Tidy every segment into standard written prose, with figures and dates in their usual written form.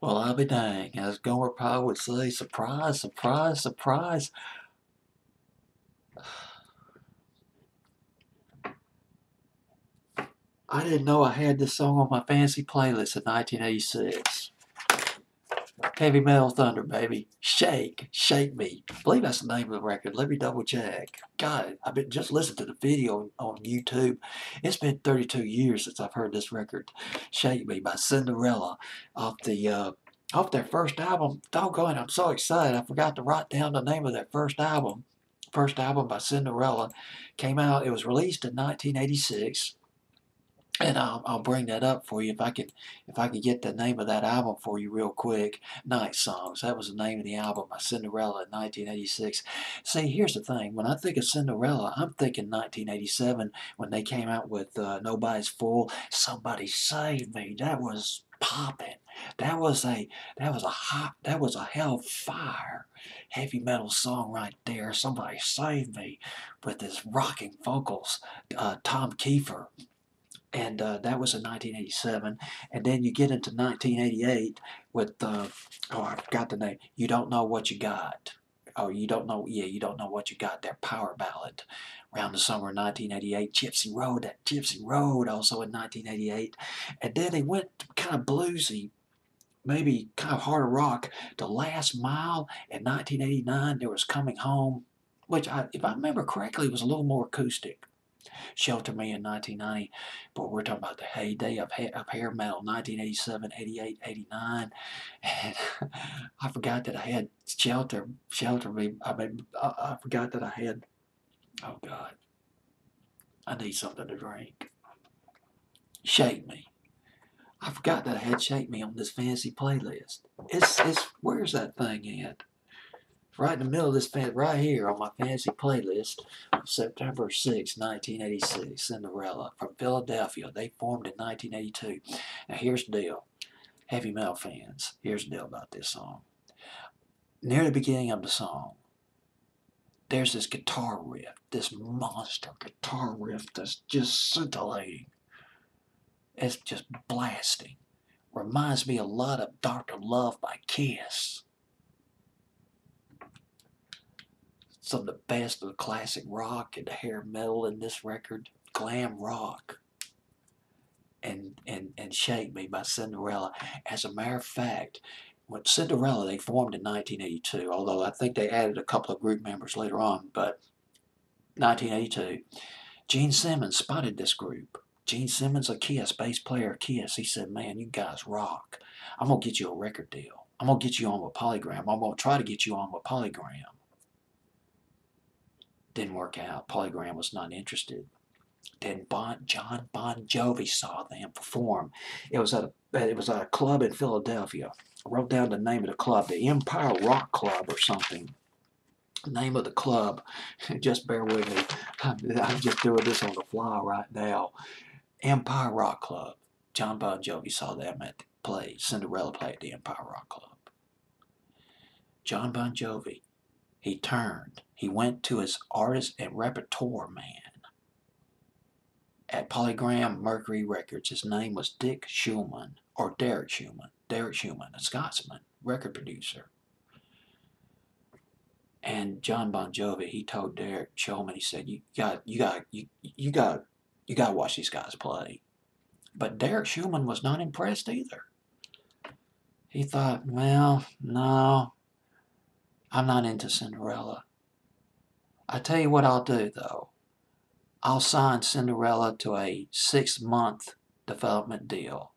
Well, I'll be dang. As Gomer Pyle would say, surprise, surprise, surprise. I didn't know I had this song on my fancy playlist in 1986. Heavy Metal Thunder, baby. Shake, Shake Me. I believe that's the name of the record. Let me double check. God, I've been just listening to the video on YouTube. It's been 32 years since I've heard this record. Shake Me by Cinderella off the off their first album. Doggone, I'm so excited. I forgot to write down the name of their first album. First album by Cinderella came out. It was released in 1986. And I'll bring that up for you if I could get the name of that album for you real quick. Night Songs. That was the name of the album by Cinderella in 1986. See, here's the thing. When I think of Cinderella, I'm thinking 1987 when they came out with Nobody's Fool. Somebody Save Me. That was popping. That was a that was a hellfire heavy metal song right there. Somebody Save Me with his rocking vocals. Tom Kiefer, and that was in 1987. And then you get into 1988 with oh, I forgot the name. You Don't Know What You Got. Oh, you don't know. Yeah, you don't know what you got. Their power ballad, around the summer of 1988. Gypsy Road. That Gypsy Road, also in 1988. And then they went kind of bluesy, maybe kind of harder rock. The Last Mile in 1989. There was Coming Home, which if I remember correctly, was a little more acoustic. Shelter Me in 1990, but we're talking about the heyday of hair metal, 1987, 88, 89, and I forgot that I had Shelter Me. I forgot that I had. Oh God, I need something to drink. Shake Me. I forgot that I had Shake Me on this fancy playlist. It's where's that thing at? Right in the middle of this right here on my fancy playlist, September 6, 1986, Cinderella from Philadelphia. They formed in 1982. Now here's the deal, heavy metal fans. Here's the deal about this song. Near the beginning of the song, there's this guitar riff, this monster guitar riff that's just scintillating. It's just blasting. Reminds me a lot of Doctor Love by Kiss. Some of the best of the classic rock and the hair metal in this record, glam rock, and Shake Me by Cinderella. As a matter of fact, when Cinderella, they formed in 1982, although I think they added a couple of group members later on, but 1982, Gene Simmons spotted this group. Gene Simmons, a Kiss, bass player of Kiss, he said, man, you guys rock. I'm going to get you a record deal. I'm going to get you on with Polygram. I'm going to try to get you on with Polygram. Didn't work out. Polygram was not interested. Then John Bon Jovi saw them perform. It was at a club in Philadelphia. I wrote down the name of the club, the Empire Rock Club or something. Name of the club. Just bear with me. I'm just doing this on the fly right now. Empire Rock Club. John Bon Jovi saw them at the play. Cinderella play at the Empire Rock Club. John Bon Jovi, he turned. He went to his artist and repertoire man at Polygram Mercury Records. His name was Dick Schulman, or Derek Schulman. Derek Schulman, a Scotsman, record producer. And John Bon Jovi, he told Derek Schulman, he said, you got to watch these guys play. But Derek Schulman was not impressed either. He thought, well, no, I'm not into Cinderella. I tell you what I'll do though. I'll sign Cinderella to a 6-month development deal.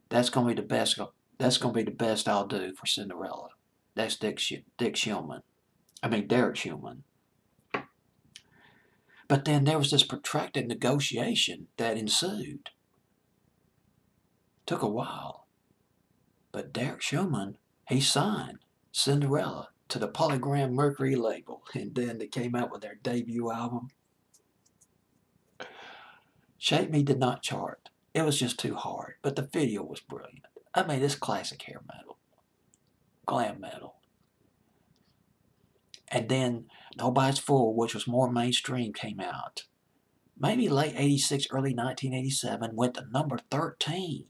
That's gonna be the best. That's gonna be the best I'll do for Cinderella. That's Dick Schulman. I mean Derek Schulman. But then there was this protracted negotiation that ensued. Took a while, but Derek Schulman, he signed Cinderella to the Polygram Mercury label, and then they came out with their debut album. Shake Me did not chart. It was just too hard, but the video was brilliant. I mean, it's classic hair metal, glam metal. And then Nobody's Fool, which was more mainstream, came out. Maybe late 86, early 1987, went to number 13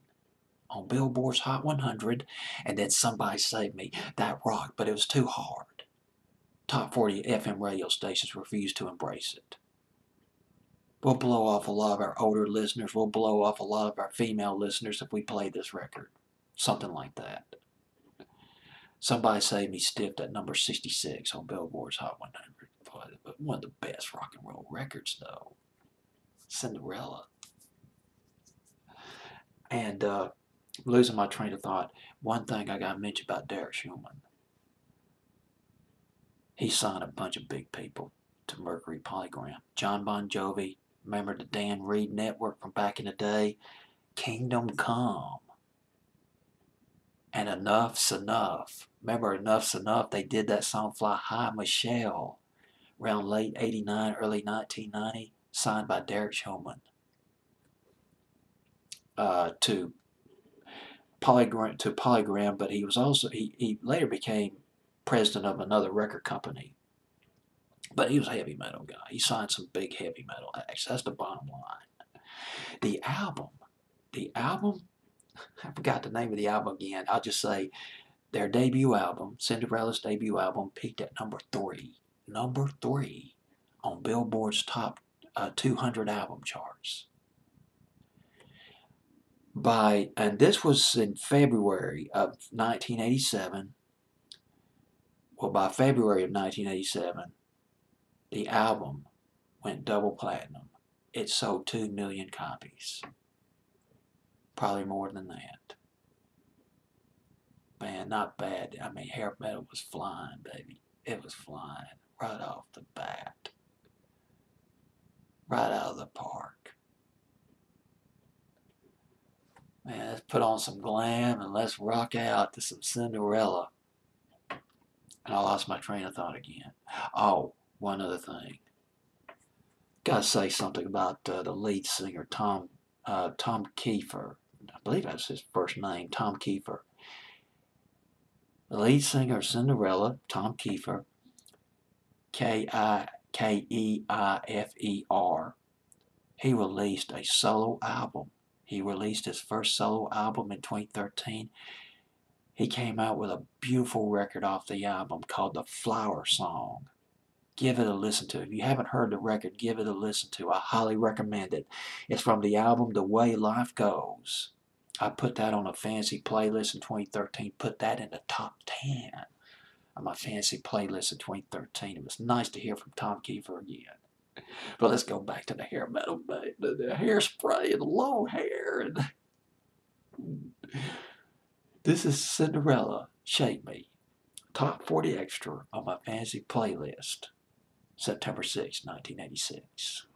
on Billboard's Hot 100, and then Somebody Save Me. That rocked, but it was too hard. Top 40 FM radio stations refused to embrace it. We'll blow off a lot of our older listeners. We'll blow off a lot of our female listeners if we play this record. Something like that. Somebody Save Me stiffed at number 66 on Billboard's Hot 100. But one of the best rock and roll records, though. Cinderella. And losing my train of thought, one thing I got to mention about Derek Schumann. He signed a bunch of big people to Mercury Polygram. John Bon Jovi, remember the Dan Reed Network from back in the day? Kingdom Come. And Enough's Enough. Remember Enough's Enough? They did that song Fly High. Michelle, around late 89, early 1990, signed by Derek Schumann to Polygram, but he was also he later became president of another record company. But he was a heavy metal guy. He signed some big heavy metal acts. That's the bottom line. The album, I forgot the name of the album again. I'll just say their debut album, Cinderella's debut album, peaked at number 3 on Billboard's top 200 album charts. And this was in February of 1987. Well, by February of 1987, the album went double platinum. It sold 2 million copies. Probably more than that. Man, not bad. I mean, hair metal was flying, baby. It was flying right off the bat. Right out of the park. Man, let's put on some glam and let's rock out to some Cinderella. And I lost my train of thought again. Oh, one other thing. Gotta say something about the lead singer, Tom Kiefer. I believe that's his first name, Tom Kiefer. The lead singer of Cinderella, Tom Kiefer, Keifer, he released a solo album. He released his first solo album in 2013. He came out with a beautiful record off the album called The Flower Song. Give it a listen to. If you haven't heard the record, give it a listen to. I highly recommend it. It's from the album The Way Life Goes. I put that on a fancy playlist in 2013. Put that in the top 10 of my fancy playlist in 2013. It was nice to hear from Tom Kiefer again. But let's go back to the hair metal, the hairspray and the long hair. And this is Cinderella, Shake Me. Top 40 Xtra on my fancy playlist. September 6, 1986.